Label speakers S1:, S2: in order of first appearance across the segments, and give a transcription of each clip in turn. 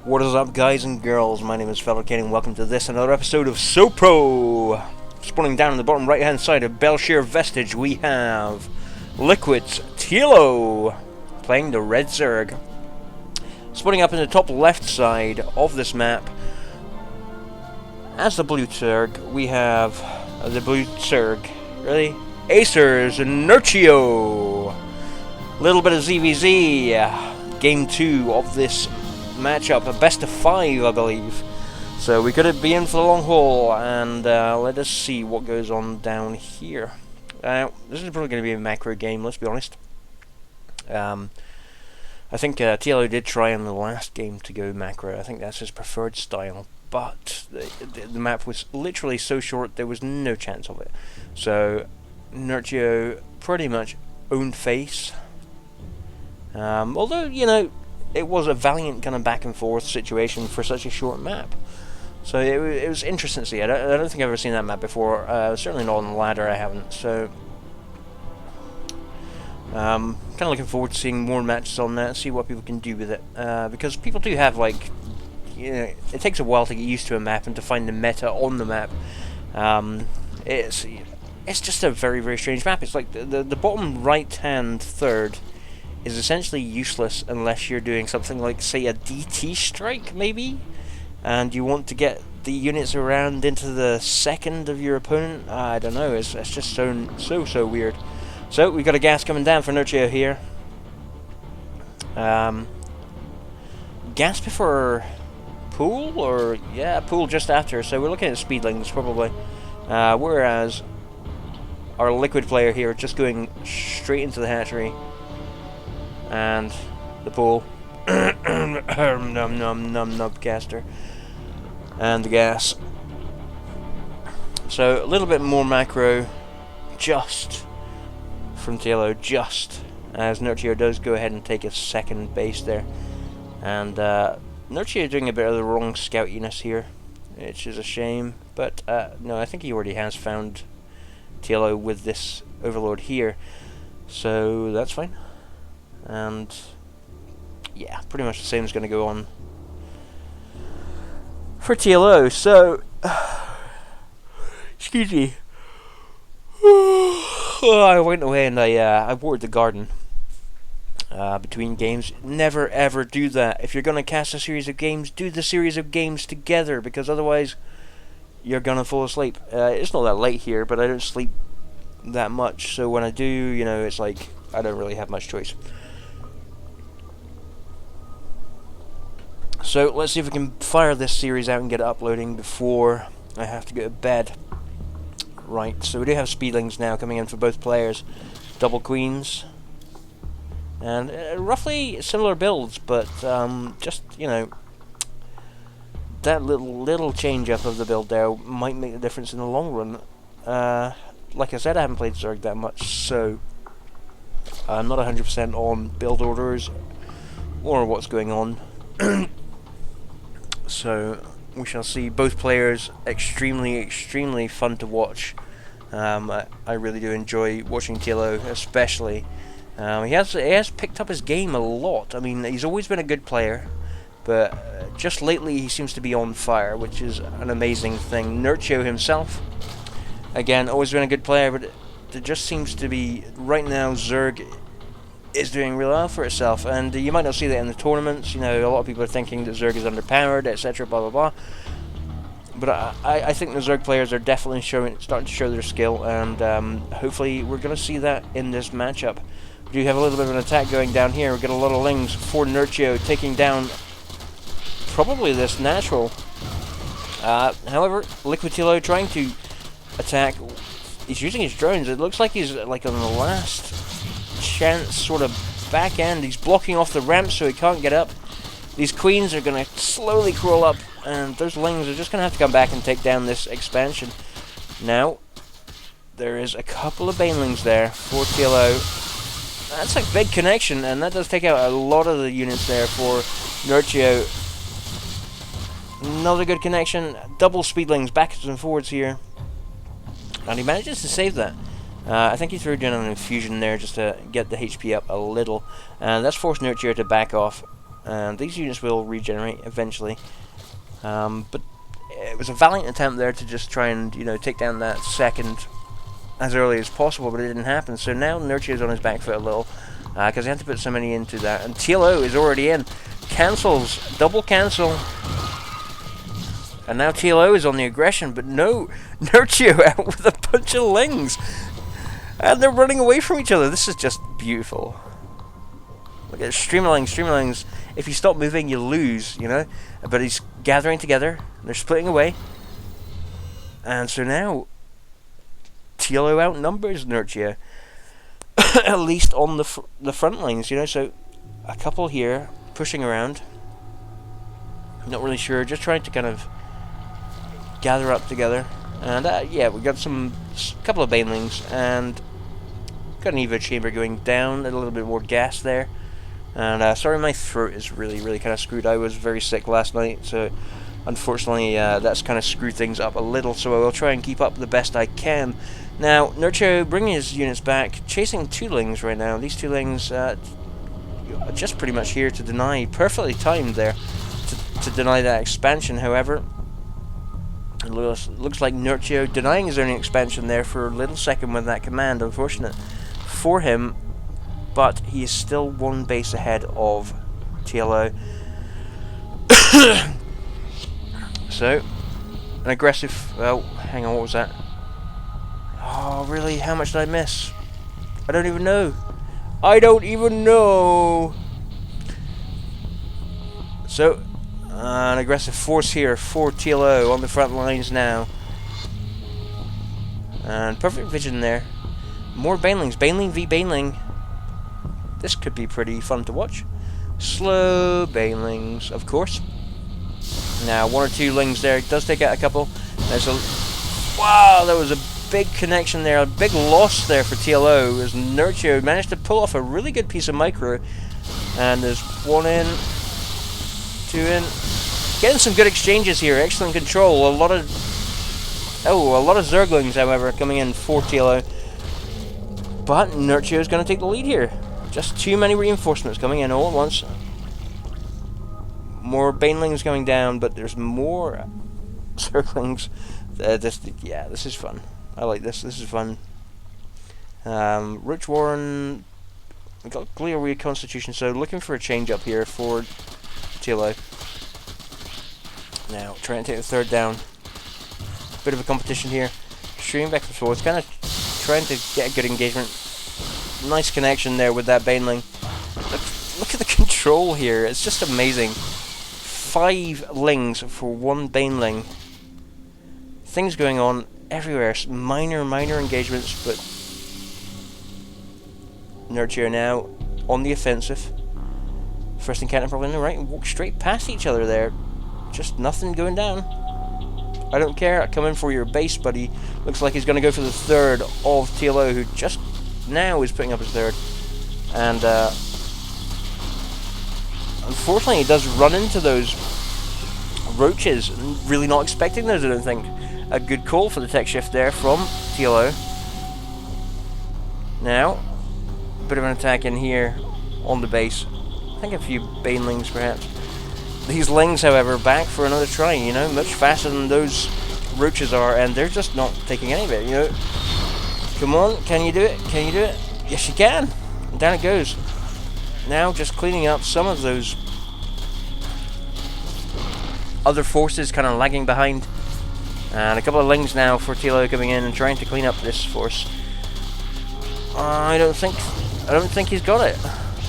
S1: What is up, guys and girls? My name is Ken, and welcome to this another episode of SoPro. Spawning down in the bottom right hand side of Belshire Vestige, we have Liquid's TLO playing the red ZvZ. Spawning up in the top left side of this map as the blue ZvZ, we have the blue ZvZ, really? Acers and Nerchio. Little bit of ZvZ, game 2 of this matchup, a best of 5, I believe. So we could be in for the long haul, and let us see what goes on down here. This is probably going to be a macro game, let's be honest. I think TLO did try in the last game to go macro. I think that's his preferred style, but the map was literally so short there was no chance of it. So Nerchio pretty much owned face. Although, you know, it was a valiant kind of back and forth situation for such a short map. So it was interesting to see. I don't think I've ever seen that map before. Certainly not on the ladder, I haven't. So kind of looking forward to seeing more matches on that, see what people can do with it. Because people do have, like, you know, it takes a while to get used to a map and to find the meta on the map. It's just a very, very strange map. It's like the bottom right-hand third is essentially useless unless you're doing something like, say, a DT strike, maybe? And you want to get the units around into the second of your opponent? I don't know, it's just so weird. So, we've got a gas coming down for Nerchio here. Gas before pool? Or, yeah, pool just after, so we're looking at speedlings, probably. Whereas our liquid player here just going straight into the hatchery. And the pool. Num caster. And the gas. So a little bit more macro just from TLO, just as Nerchio does go ahead and take a second base there. And Nerchio doing a bit of the wrong scoutiness here, which is a shame. But no, I think he already has found TLO with this overlord here. So that's fine. And yeah, pretty much the same is going to go on for TLO. So, excuse me. I went away and I watered the garden between games. Never ever do that. If you're going to cast a series of games, do the series of games together, because otherwise you're going to fall asleep. It's not that late here, but I don't sleep that much. So when I do, you know, it's like I don't really have much choice. So let's see if we can fire this series out and get it uploading before I have to go to bed. Right, so we do have speedlings now coming in for both players. Double queens. And roughly similar builds, but just, you know, that little change up of the build there might make a difference in the long run. Like I said, I haven't played ZvZ that much, so I'm not 100% on build orders or what's going on. So we shall see. Both players extremely fun to watch. I really do enjoy watching TLO, especially. He has picked up his game a lot. I mean, he's always been a good player, but just lately he seems to be on fire, which is an amazing thing. Nerchio himself, again, always been a good player, but it just seems to be right now ZvZ is doing real well for itself, and you might not see that in the tournaments. You know, a lot of people are thinking that ZvZ is underpowered, etc., blah blah blah. But I think the ZvZ players are definitely starting to show their skill, and hopefully we're going to see that in this matchup. We do have a little bit of an attack going down here. We get a lot of lings for Nerchio, taking down probably this natural. However, Liquid TLO trying to attack. He's using his drones. It looks like he's like on the last chance sort of back end. He's blocking off the ramp so he can't get up. These queens are going to slowly crawl up, and those lings are just going to have to come back and take down this expansion. Now, there is a couple of banelings there for TLO. That's a big connection, and that does take out a lot of the units there for Nerchio. Another good connection. Double speedlings backwards and forwards here. And he manages to save that. I think he threw down an infusion there just to get the HP up a little. And that's forced Nerchio to back off. and these units will regenerate eventually. But it was a valiant attempt there to just try and, you know, take down that second as early as possible, but it didn't happen. So now Nerchio's on his back foot a little, because he had to put so many into that. And TLO is already in. Cancels. Double cancel. And now TLO is on the aggression, but no. Nerchio out with a bunch of lings. And they're running away from each other. This is just beautiful. Look at Streamlings. If you stop moving, you lose, you know. But he's gathering together. They're splitting away. And so now TLO outnumbers Nerchio. At least on the front lines, you know. So a couple here pushing around. Not really sure. Just trying to kind of gather up together. And yeah, we got a couple of banelings and got an evo chamber going down. A little bit more gas there. And sorry, my throat is really kind of screwed. I was very sick last night, so unfortunately that's kind of screwed things up a little. So I will try and keep up the best I can. Now Nerchio bringing his units back, chasing two lings right now. These two lings are just pretty much here to deny. Perfectly timed there to deny that expansion. However, it looks like Nerchio denying his own expansion there for a little second with that command. Unfortunate for him, but he is still one base ahead of TLO. So, an aggressive... Oh, hang on, what was that? Oh, really? How much did I miss? I don't even know. I don't even know! So, an aggressive force here for TLO on the front lines now. And perfect vision there. More banelings. Baneling v baneling. This could be pretty fun to watch. Slow banelings, of course. Now, one or two lings there. It does take out a couple. There's a... Wow, there was a big connection there. A big loss there for TLO as Nerchio managed to pull off a really good piece of micro. And there's one in. Two in. Getting some good exchanges here. Excellent control. A lot of Zerglings, however, coming in for TLO. But Nerchio's going to take the lead here. Just too many reinforcements coming in all at once. More banelings going down, but there's more Zerglings. Yeah, this is fun. I like this. This is fun. Roach Warren. We got clear reconstitution, so looking for a change up here for TLO. Now trying to take the third down. Bit of a competition here. Shooting back and forth, kind of trying to get a good engagement. Nice connection there with that baneling. Look at the control here. It's just amazing. 5 lings for 1 baneling. Things going on everywhere. Minor engagements, but Nerchio now on the offensive. First encounter probably in the right. Walk straight past each other there. Just nothing going down. I don't care. I come in for your base, buddy. Looks like he's going to go for the third of TLO, who just now is putting up his third. And unfortunately, he does run into those roaches. Really not expecting those, I don't think. A good call for the tech shift there from TLO. Now, a bit of an attack in here on the base. I think a few banelings, perhaps. These lings, however, back for another try, you know, much faster than those roaches are, and they're just not taking any of it, you know. Come on, can you do it? Can you do it? Yes, you can. And down it goes. Now just cleaning up some of those other forces kind of lagging behind. And a couple of lings now for TLO coming in and trying to clean up this force. I don't think he's got it.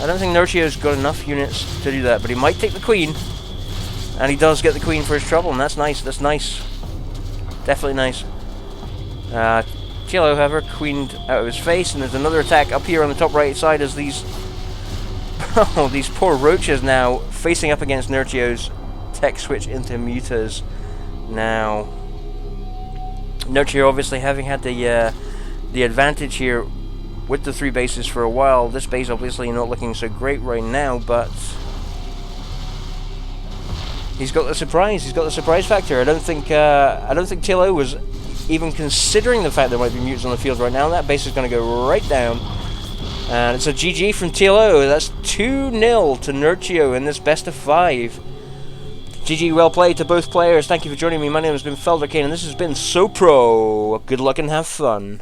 S1: I don't think Nerchio's got enough units to do that, but he might take the queen. And he does get the queen for his trouble, and that's nice. That's nice. Definitely nice. TLO, however, queened out of his face, and there's another attack up here on the top right side as these these poor roaches now facing up against Nerchio's tech switch into mutas. Now, Nerchio obviously having had the advantage here with the 3 bases for a while. This base obviously not looking so great right now, but he's got the surprise. He's got the surprise factor. I don't think TLO was even considering the fact there might be mutants on the field right now. That base is going to go right down. And it's a GG from TLO. That's 2-0 to Nerchio in this best of 5. GG, well played to both players. Thank you for joining me. My name has been Felderkane, and this has been So Pro. Good luck and have fun.